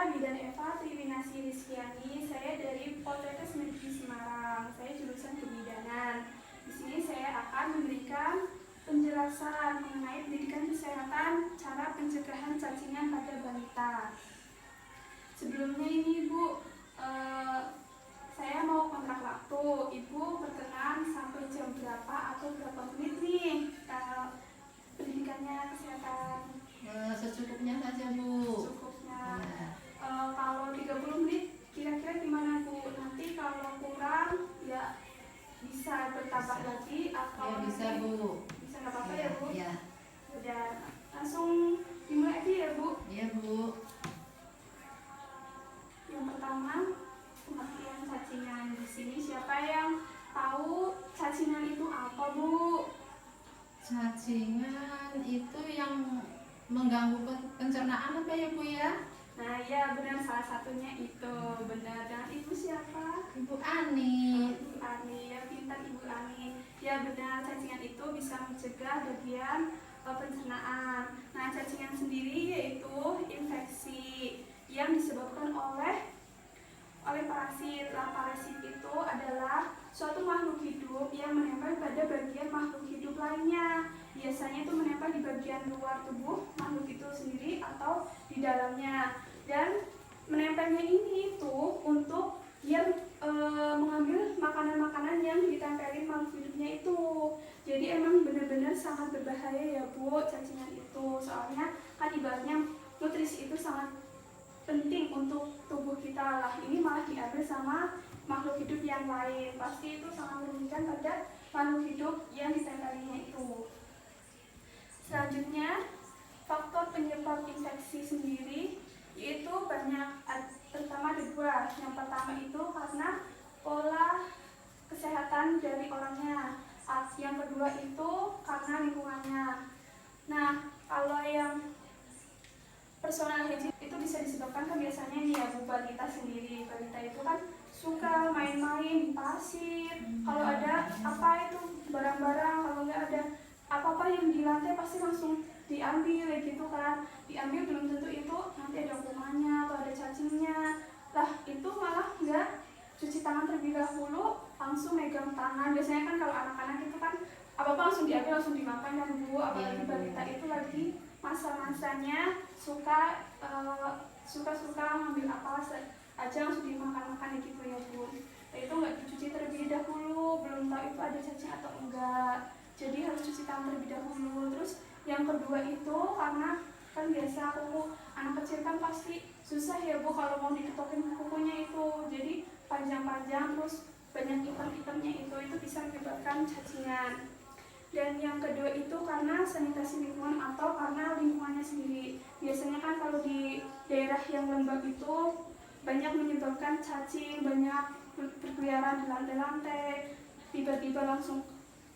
Saya Bidan Eva Triwinasi Rizkyani. Saya dari Poltekkes Negeri Semarang. Saya jurusan kebidanan. Di sini saya akan memberikan penjelasan mengenai pendidikan kesehatan, cara pencegahan cacingan pada balita. Sebelumnya ini Ibu, saya mau kontrak waktu. Ibu berkenan sampai jam berapa atau berapa menit nih pendidikannya kesehatan? Secukupnya saja Bu. Cukupnya. Ya. Kalau 30 menit kira-kira gimana Bu? Nanti kalau kurang ya bisa bertambah lagi atau Ya bisa Bu. Bisa nggak apa-apa ya Bu? Ya. Udah langsung dimulai aja ya Bu. Iya Bu. Yang pertama pengertian cacingan. Di sini siapa yang tahu cacingan itu apa Bu? Cacingan itu yang mengganggu pencernaan apa ya Bu ya? Nah ya benar, salah satunya itu benar. Dan Ibu siapa? Ibu Ani. Ibu Ani, ya pintar Ibu Ani. Ya benar, cacingan itu bisa mencegah bagian pencernaan. Nah cacingan sendiri yaitu infeksi yang disebabkan oleh parasit. Nah, parasit itu adalah suatu makhluk hidup yang menempel pada bagian makhluk hidup lainnya. Biasanya itu menempel di bagian luar tubuh makhluk itu sendiri atau di dalamnya. Dan menempelnya ini itu untuk biar mengambil makanan-makanan yang ditempelin makhluk hidupnya itu. Jadi emang benar-benar sangat berbahaya ya Bu cacingan itu. Soalnya kan ibaratnya nutrisi itu sangat penting untuk tubuh kita lah. Ini malah diambil sama makhluk hidup yang lain. Pasti itu sangat merugikan pada makhluk hidup yang ditempelinya itu. Selanjutnya, faktor penyebab infeksi sendiri yaitu banyak, terutama ada dua. Yang pertama itu karena pola kesehatan dari orangnya. Yang kedua itu karena lingkungannya. Nah, kalau yang personal hygiene itu bisa disebabkan kan biasanya nih ya Bu, balita sendiri. Balita itu kan suka main-main di pasir. Kalau ada apa itu barang-barang, kalau nggak ada apa-apa yang di lantai pasti langsung diambil gitu kan. Diambil belum tentu itu nanti ada kumannya atau ada cacingnya. Lah itu malah nggak cuci tangan terlebih dahulu, langsung megang tangan. Biasanya kan kalau anak-anak itu kan apa-apa langsung diambil, langsung dimakan kan Bu. Apalagi balita itu lagi masa-masanya suka ngambil apa aja langsung dimakan-makan gitu ya Bu. Nah, itu nggak dicuci terlebih dahulu, belum tahu itu ada cacing atau enggak. Jadi harus cuci tangan terlebih dahulu. Terus yang kedua itu karena kan biasa anak kecil kan pasti susah ya Bu kalau mau diketokin kukunya itu. Jadi panjang-panjang terus banyak item-itemnya itu bisa menyebabkan cacingan. Dan yang kedua itu karena sanitasi lingkungan atau karena lingkungannya sendiri. Biasanya kan kalau di daerah yang lembab itu banyak menyebabkan cacing, banyak berkeliaran di lantai-lantai, tiba-tiba langsung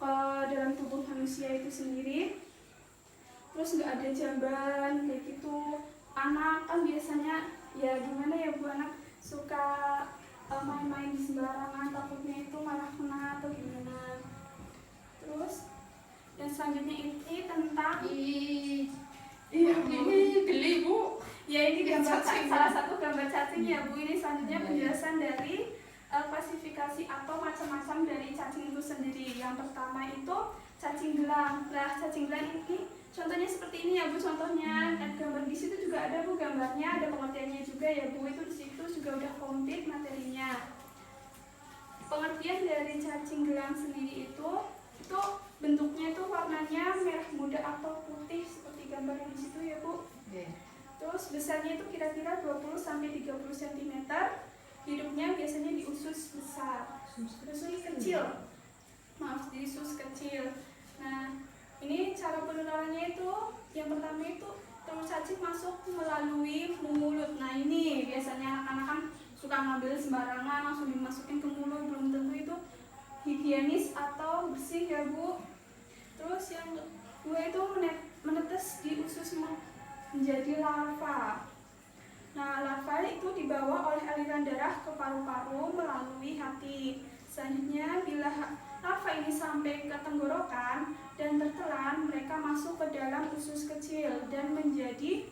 ke dalam tubuh manusia itu sendiri. Terus nggak ada jamban kayak gitu. Anak kan biasanya ya gimana ya Bu, anak suka main-main di sembarangan, takutnya itu malah kena atau gimana. Terus yang selanjutnya ini tentang ini geli Bu. Ya ini gambar salah satu gambar cacing ya Bu. Ini selanjutnya penjelasan dari klasifikasi atau macam-macam dari cacing itu sendiri. Yang pertama itu cacing gelang. Nah cacing gelang ini contohnya seperti ini ya Bu. Contohnya dan gambar di situ juga ada Bu gambarnya, ada pengertiannya juga ya Bu. Itu di situ juga udah komplit materinya. Pengertian dari cacing gelang sendiri itu bentuknya itu warnanya merah muda atau putih seperti gambar yang di situ ya Bu. Terus besarnya itu kira-kira 20 sampai 30 cm. Hidupnya biasanya di usus besar. Usus kecil. Maaf, di usus kecil. Nah, ini cara penularannya itu yang pertama itu telur cacing masuk melalui mulut. Nah, ini biasanya anak-anak kan suka ngambil sembarangan langsung dimasukin ke mulut, belum tentu itu higienis atau bersih ya Bu. Terus yang kedua itu menetes di usus menjadi larva. Nah, larva itu dibawa oleh aliran darah ke paru-paru melalui hati. Selanjutnya, bila larva ini sampai ke tenggorokan dan tertelan, mereka masuk ke dalam usus kecil dan menjadi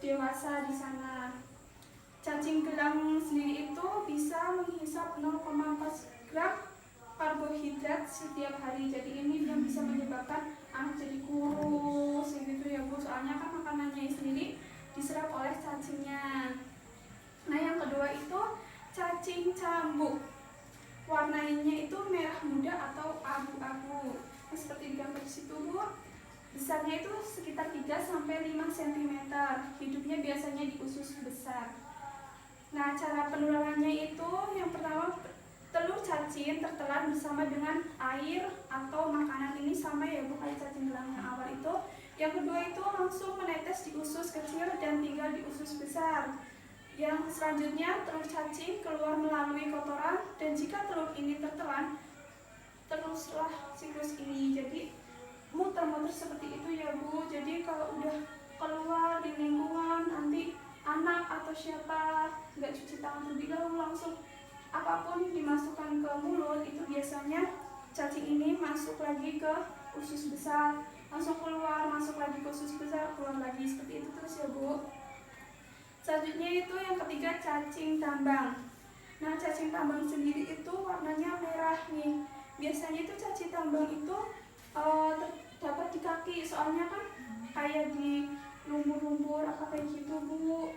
dewasa di sana. Cacing gelang sendiri itu bisa menghisap 0,4 gram karbohidrat setiap hari. Jadi ini yang bisa menyebabkan anak jadi kurus gitu ya Bu. Soalnya kan makanannya sendiri diserap oleh cacingnya. Nah yang kedua itu cacing cambuk. Warnanya itu merah muda atau abu-abu. Nah, seperti di gambar di situ Bu. Besarnya itu sekitar 3-5 cm. Hidupnya biasanya di usus besar. Nah cara penularannya itu yang pertama, telur cacing tertelan bersama dengan air atau makanan. Ini sama ya Bu kayak cacing gelang yang awal itu. Yang kedua itu langsung menetes di usus kecil dan tinggal di usus besar. Yang selanjutnya telur cacing keluar melalui kotoran, dan jika telur ini tertelan teruslah siklus ini. Jadi muter-muter seperti itu ya Bu. Jadi kalau udah keluar di lingkungan, nanti anak atau siapa nggak cuci tangan terlebih dahulu, langsung apapun dimasukkan ke mulut, itu biasanya cacing ini masuk lagi ke usus besar, langsung keluar, masuk lagi ke usus besar, keluar lagi, seperti itu terus ya Bu. Selanjutnya itu yang ketiga cacing tambang. Nah cacing tambang sendiri itu warnanya merah nih. Biasanya itu cacing tambang itu terdapat di kaki, soalnya kan kayak di lumpur-lumpur apa kayak gitu Bu.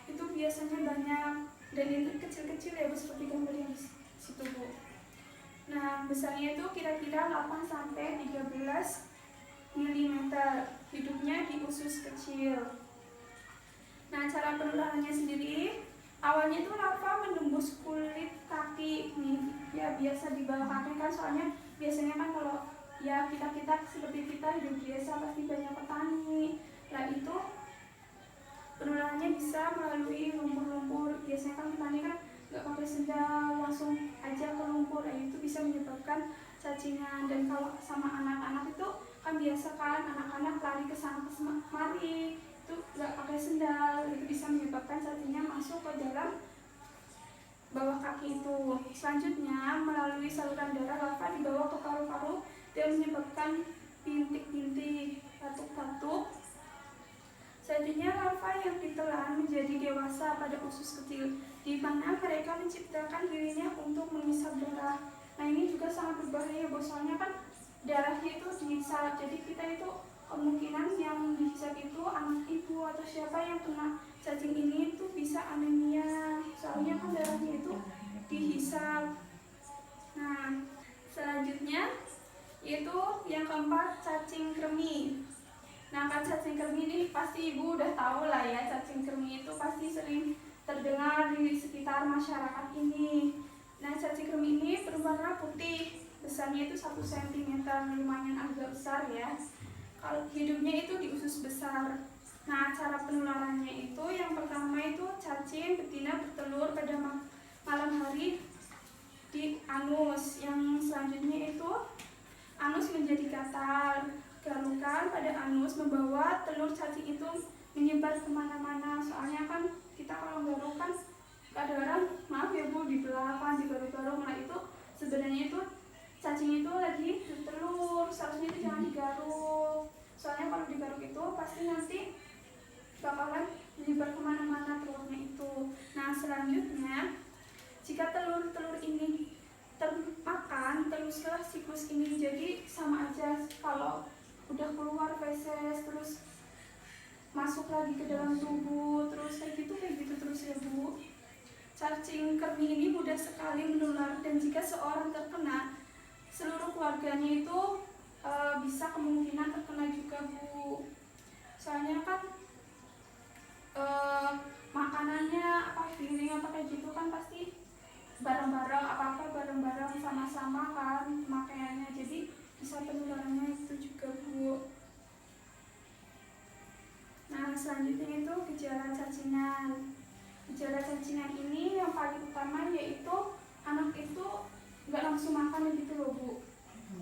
Itu biasanya banyak, dan ini kecil-kecil ya Bu, seperti gambar yang di situ Bu. Nah besarnya itu kira-kira 8-13 mm. Hidupnya di usus kecil. Nah cara penularannya sendiri, awalnya itu larva menembus kulit kaki nih, ya biasa di bawah kaki kan, soalnya biasanya kan kalau ya kita seperti kita hidup biasa pasti banyak petani. Nah itu penularannya bisa melalui lumpur-lumpur. Biasanya kan petani kan nggak pakai sendal, langsung aja ke lumpur. Nah itu bisa menyebabkan cacingan. Dan kalau sama anak-anak itu kan biasa kan anak-anak lari ke sana kemari, itu nggak pakai sendal, itu bisa menyebabkan cacingnya masuk ke dalam bawah kaki itu. Selanjutnya melalui saluran darah, larva dibawa ke paru-paru dan menyebabkan bintik-bintik, batuk-batuk. Selanjutnya larva yang ditelan menjadi dewasa pada usus kecil, di mana mereka menciptakan dirinya untuk menghisap darah. Nah ini juga sangat berbahaya, soalnya kan darahnya itu dihisap, jadi kita itu kemungkinan yang dihisap itu anak ibu atau siapa yang kena cacing ini itu bisa anemia, soalnya kan darahnya itu dihisap. Nah selanjutnya yaitu yang keempat cacing kremi. Nah kan cacing kremi ini pasti ibu udah tahu lah ya, cacing kremi itu pasti sering terdengar di sekitar masyarakat ini. Nah cacing kremi ini berwarna putih, besarnya itu 1 cm, lumayan agak besar ya. Kalau hidupnya itu di usus besar. Nah cara penularannya itu yang pertama itu cacing betina bertelur pada malam hari di anus. Yang selanjutnya itu anus menjadi gatal, garukan pada anus membawa telur cacing itu menyebar kemana-mana. Soalnya kan kita kalau garuk kan kadang-kadang, maaf ya Bu, di belakang, di garuk-garuk. Nah itu sebenarnya itu cacing itu lagi bertelur, seharusnya itu jangan digaruk. Soalnya kalau digaruk itu pasti nanti bakalan menyebar kemana-mana telurnya itu. Nah selanjutnya, jika telur-telur ini termakan, teruslah siklus ini. Jadi sama aja, kalau udah keluar feses terus masuk lagi ke dalam tubuh, terus kayak gitu terus ya Bu. Cacing kremi ini mudah sekali menular, dan jika seorang terkena, seluruh keluarganya itu bisa kemungkinan terkena juga Bu. Soalnya kan makanannya apa, piring apa kayak gitu kan pasti bareng-bareng, apa-apa bareng-bareng sama-sama kan makaiannya, jadi bisa penularannya itu juga Bu. Nah selanjutnya itu gejala cacingan. Gejala cacingan ini yang paling utama yaitu anak itu nggak langsung makan gitu loh Bu.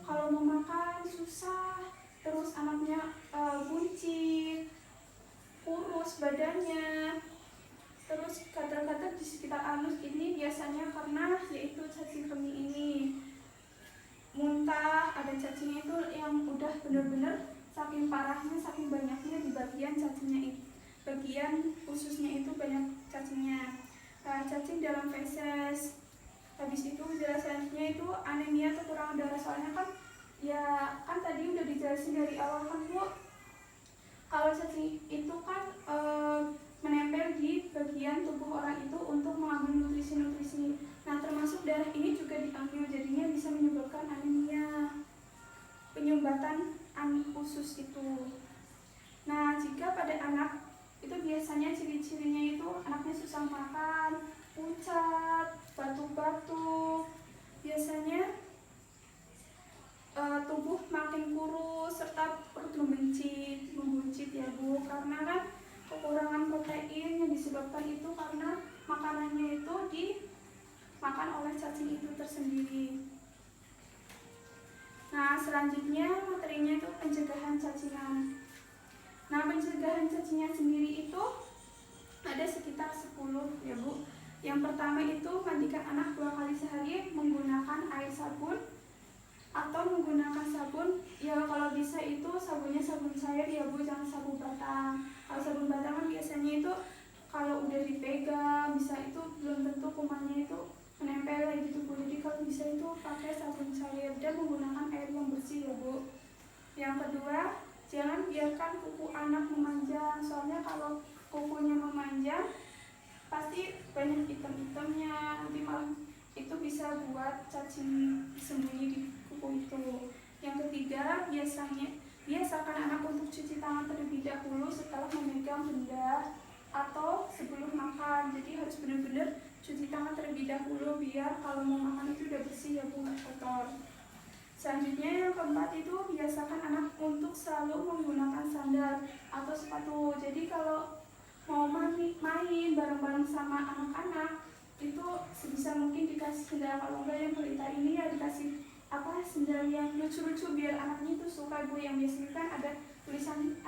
Kalau mau makan susah, terus anaknya buncit, kurus badannya, terus gatal-gatal di sekitar anus. Ini biasanya karena yaitu cacing kremi ini. Muntah, ada cacingnya itu yang udah bener-bener saking parahnya, saking banyaknya di bagian cacingnya itu, bagian ususnya itu banyak cacingnya. dijelasin dari awal kan Bu, kalau cacing itu kan menempel di bagian tubuh orang itu untuk mengambil nutrisi-nutrisi. Nah, termasuk darah ini juga diambil, jadinya bisa menyebabkan anemia, penyumbatan usus itu. Nah, jika pada anak itu biasanya ciri-cirinya itu anaknya susah makan, pucat, batuk-batuk, biasanya tubuh makin kurus serta perut membuncit ya Bu, karena kan kekurangan protein yang disebabkan itu karena makanannya itu dimakan oleh cacing itu tersendiri. Nah, selanjutnya materinya itu pencegahan cacingan. Nah, pencegahan cacingnya sendiri itu ada sekitar 10 ya Bu. Yang pertama itu mandikan anak 2 kali sehari menggunakan air sabun atau menggunakan sabun, ya kalau bisa itu sabunnya sabun cair ya Bu, jangan sabun batang. Kalau sabun batang kan biasanya itu kalau udah dipegang bisa itu belum tentu kumannya itu menempel gitu Bu. Jadi kalau bisa itu pakai sabun cair dan menggunakan air yang bersih ya Bu. Yang kedua, jangan biarkan kuku anak memanjang, soalnya kalau kukunya memanjang pasti banyak item-itemnya, nanti malah itu bisa buat cacing sembunyi di kuku itu. Yang ketiga, biasakan anak untuk cuci tangan terlebih dahulu setelah memegang benda atau sebelum makan. Jadi harus benar-benar cuci tangan terlebih dahulu biar kalau mau makan itu udah bersih ya Bu, nggak kotor. Selanjutnya yang keempat itu biasakan anak untuk selalu menggunakan sandal atau sepatu. Jadi kalau mau main bareng-bareng sama anak-anak itu sebisa mungkin dikasih sendal, kalau enggak yang pelita ini ya dikasih sendal yang lucu-lucu biar anaknya itu suka Bu, yang biasanya kan ada tulisan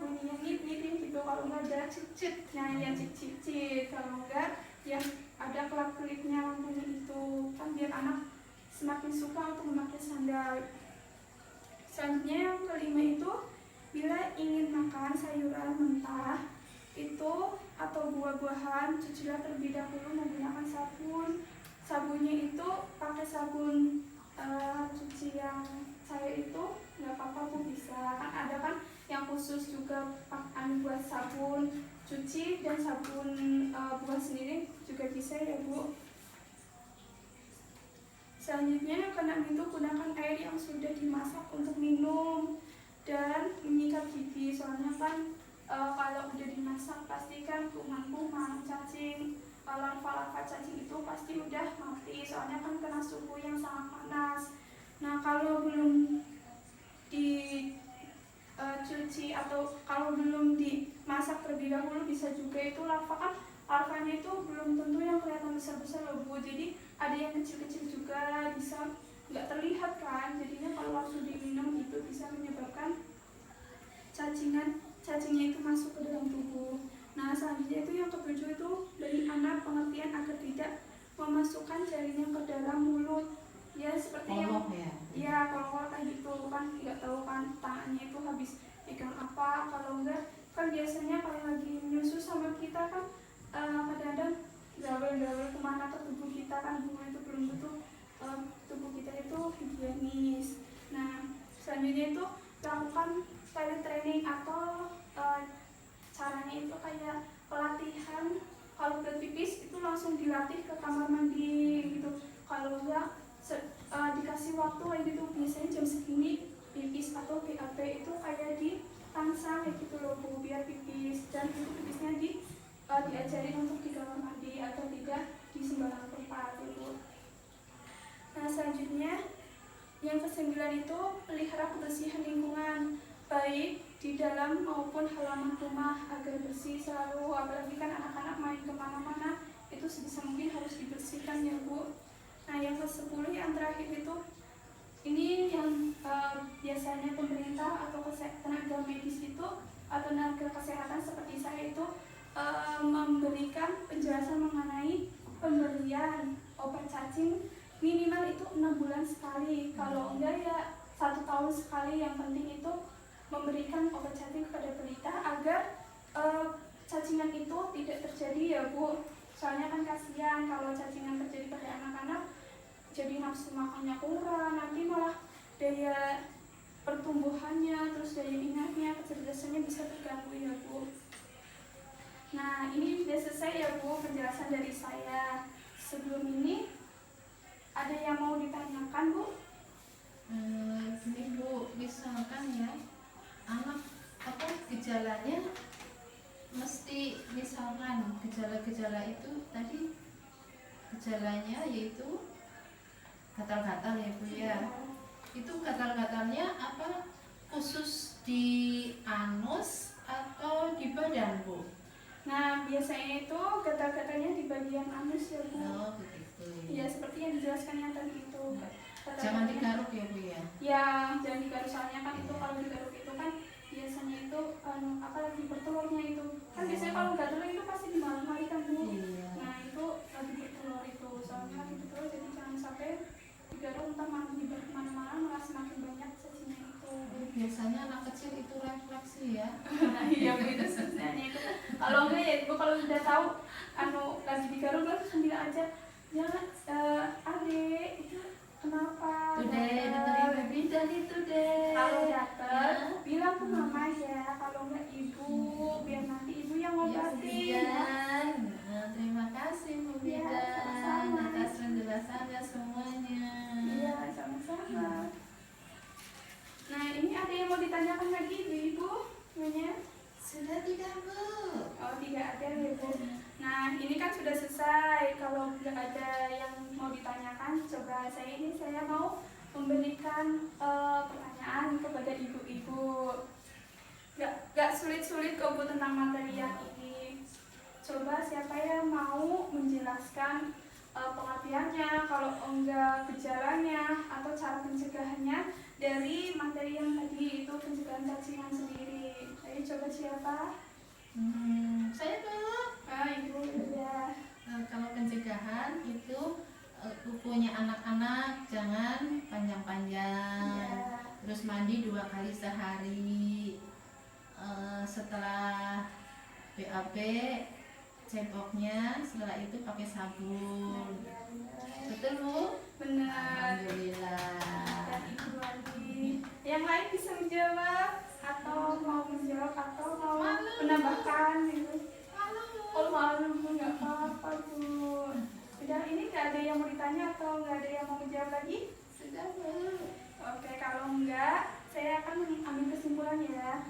bunyinya nit gitu, kalau enggak ada cicit, nah yang cicit, kalau enggak yang ada kelap-kelipnya lampunya itu kan biar anak semakin suka untuk memakai sandal. Selanjutnya yang kelima itu bila ingin makan sayuran mentah itu atau buah-buahan, cucilah terlebih dahulu menggunakan sabun. Sabunnya itu pakai sabun cuci yang cair itu nggak apa-apa Bu, bisa kan ada kan yang khusus juga buat sabun cuci dan sabun buah sendiri juga bisa ya Bu. Selanjutnya keenam itu gunakan air yang sudah dimasak untuk minum dan menyikat gigi, soalnya kan kalau udah dimasak pasti kan kuman-kuman cacing, larva-larva cacing itu pasti udah mati, soalnya kan kena suhu yang sangat panas. Nah, kalau belum dicuci atau kalau belum dimasak terlebih dahulu bisa juga itu larvanya itu belum tentu yang kelihatan besar-besar loh Bu, jadi ada yang kecil-kecil juga bisa nggak terlihat kan, jadinya kalau langsung diminum itu bisa menyebabkan cacingnya itu masuk ke dalam tubuh. Nah, selanjutnya itu yang ketujuh itu beri anak pengertian agar tidak memasukkan jarinya ke dalam mulut. Ya seperti yang kalau kayak gitu kan nggak tahu kan tangannya itu habis pegang apa, kalau enggak kan biasanya kalau lagi menyusu sama kita kan kadang-kadang gaul-gaul kemana ke tubuh kita kan Bu, itu belum tentu tubuh kita itu higienis. Nah, selanjutnya itu lakukan toilet training atau caranya itu kayak pelatihan, kalau udah pipis itu langsung dilatih ke kamar mandi gitu, kalau enggak dikasih waktu kayak gitu, biasanya jam segini pipis atau BAB itu kayak di tangsang kayak gitu loh Bu, biar pipis, dan itu pipisnya diajarin untuk di kamar mandi atau tidak di sembarang tempat gitu. Nah, selanjutnya yang ke-9 itu pelihara kebersihan lingkungan baik di dalam maupun halaman rumah agar bersih selalu, apalagi kan anak-anak main kemana-mana itu sebisa mungkin harus dibersihkan ya Bu. Nah, yang ke-10 yang terakhir itu ini yang biasanya pemerintah atau tenaga medis itu atau tenaga kesehatan seperti saya itu memberikan penjelasan mengenai pemberian obat cacing minimal itu 6 bulan sekali, kalau enggak ya 1 tahun sekali. Yang penting itu memberikan obat cacing kepada balita agar cacingan itu tidak terjadi ya Bu, soalnya kan kasihan kalau cacingan terjadi pada anak-anak jadi nafsu makannya kurang, nanti malah daya pertumbuhannya, terus daya ingatnya, kecerdasannya bisa terganggu ya Bu. Nah ini sudah selesai ya Bu penjelasan dari saya. Sebelum ini ada yang mau ditanyakan Bu? Ini Bu, misalkan ya anak apa gejalanya mesti misalkan gejala-gejala itu tadi gejalanya yaitu gatal-gatal ya Bu ya. Itu gatal-gatalnya apa khusus di anus atau di badan Bu? Nah biasanya itu gatal-gatalnya di bagian anus ya Bu. Oh begitu. Ya seperti yang dijelaskan yang tadi itu. Jangan digaruk ya Bu ya. Ya jangan digaruk, soalnya kan itu kalau digaruk itu kan biasanya itu apalagi bertelurnya itu kan biasanya kalau gatal itu pasti di malam hari kan Bu. Iya. Nah itu lagi bertelur itu, soalnya lagi bertelur, jadi jangan sampai digaruk entah mana dibawa kemana-mana malah semakin banyak cacinya itu. Biasanya anak kecil itu refleksi ya. Nah iya begitu sebenarnya itu. Kalau enggak ya Bu, kalau udah tahu lagi digaruk langsung bilang aja, jangan adek itu kenapa? Tuh deh, dengerin Baby dan itu deh. Kalau gatel Ya. bilang ke mama ya, kalau enggak ibu, biar nanti ibu yang Ya, Bu ngobatin. Bidan. Terima kasih Bu Ya, Bidan sama-sama. atas penjelasannya semuanya. Iya, sama-sama. Nah, ini ada yang mau ditanyakan lagi Ibu? Nanya? Sudah tidak Bu? Oh, tidak ada ya Bu. Nah, ini kan sudah selesai. Kalau nggak ada yang mau ditanyakan, coba saya mau memberikan pertanyaan kepada ibu-ibu. Gak sulit-sulit kok Bu tentang materi yang ini. Coba siapa yang mau menjelaskan pengertiannya, kalau enggak gejalanya atau cara pencegahannya dari materi yang tadi itu pencegahan cacingan sendiri. Ayo coba siapa? Saya Bu. Ibu ya. Kalau pencegahan itu kukunya anak-anak jangan panjang-panjang. Ya. Terus mandi 2 kali sehari. Setelah BAB ceboknya, setelah itu pakai sabun. Betul Bu? Benar. Alhamdulillah. Dan ibu lagi. Yang lain bisa menjawab atau mau menjawab atau mau menambahkan gitu. Oh malu Bu, nggak apa-apa Bu. Udah, ini nggak ada yang mau ditanya atau nggak ada yang mau menjawab lagi? Sudah Bu. Oke, kalau enggak, saya akan ambil kesimpulan ya.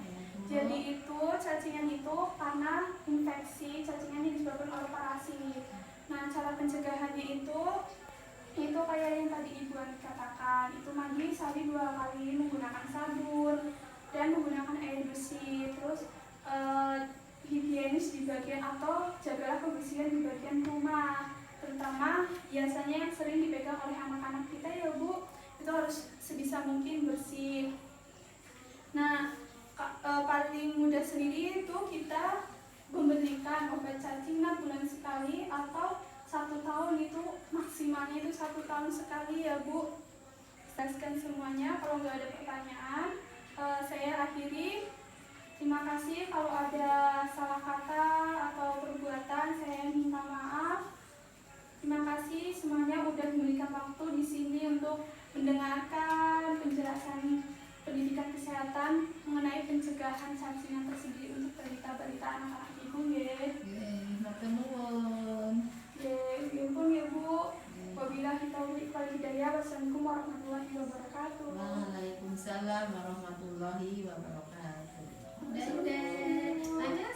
Jadi itu cacingan itu karena infeksi, cacingan yang disebabkan oleh parasit. Nah, cara pencegahannya itu kayak yang tadi Ibu Ani katakan, itu mandi sehari 2 kali menggunakan sabun dan menggunakan air bersih. Terus higienis di bagian atau jagalah kebersihan di bagian rumah, terutama biasanya yang sering dipegang oleh anak-anak kita ya Bu, itu harus sebisa mungkin bersih. Nah, paling mudah sendiri itu kita memberikan obat cacing 6 bulan sekali atau 1 tahun itu maksimalnya itu 1 tahun sekali ya Bu. Jelaskan semuanya. Kalau nggak ada pertanyaan, saya akhiri. Terima kasih. Kalau ada salah kata atau perbuatan, saya minta maaf. Terima kasih semuanya udah memberikan waktu di sini untuk mendengarkan penjelasan pendidikan kesehatan mengenai pencegahan cacingan tersebut untuk balita-balita anak-anak Ibu ya. Matur nuwun. Ya pun ya Bu. Wabillahi taufiq wal hidayah. Wassalamualaikum warahmatullahi wabarakatuh. Waalaikumsalam warahmatullahi wabarakatuh. Dadah. Tanya